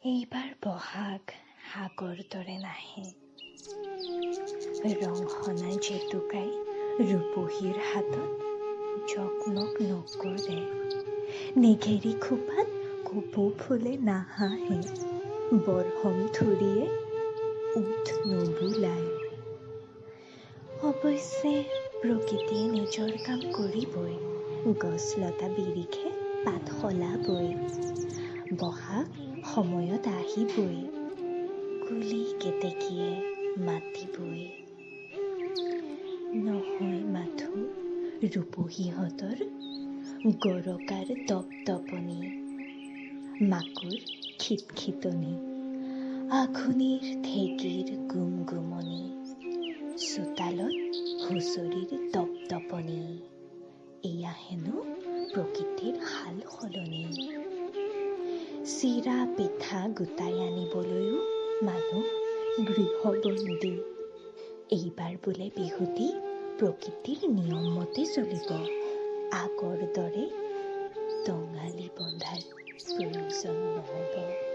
এইবাৰ বহাগ সাগৰ দৰে নাহে, ৰং সনা জেতুকাই ৰূপহীৰ হাতত জকমক নকৰে, নেঘেৰি খোপাত কপৌ ফুলে নাহাঁহে, বৰষম থুৰিয়ে উঠ নুবুলায়। অৱশ্যে প্ৰকৃতিয়ে নিজৰ কাম কৰিবই, গছ লতা বিৰিখে পাত সলাবই, বহাগ সময়ত আহিবই, কুলি কেতেকীয়ে মাতিবই। নহয় মাথো ৰূপহীহঁতৰ গৰকাৰ দপদপনি, মাকুৰ খিটখিটনি, আঘোণীৰ ঢেঁকীৰ গুমগুমনি, চোতালত হুঁচৰিৰ দপদপনি। এয়া হেনো প্ৰকৃতিৰ সাল সলনি। চিৰা পিঠা গোটাই আনিবলৈও মানুহ গৃহবন্দী। এইবাৰ বোলে বিহুটি প্ৰকৃতিৰ নিয়ম মতে চলিব, আগৰ দৰে টঙালি বন্ধাৰ প্ৰয়োজন নহ'ব।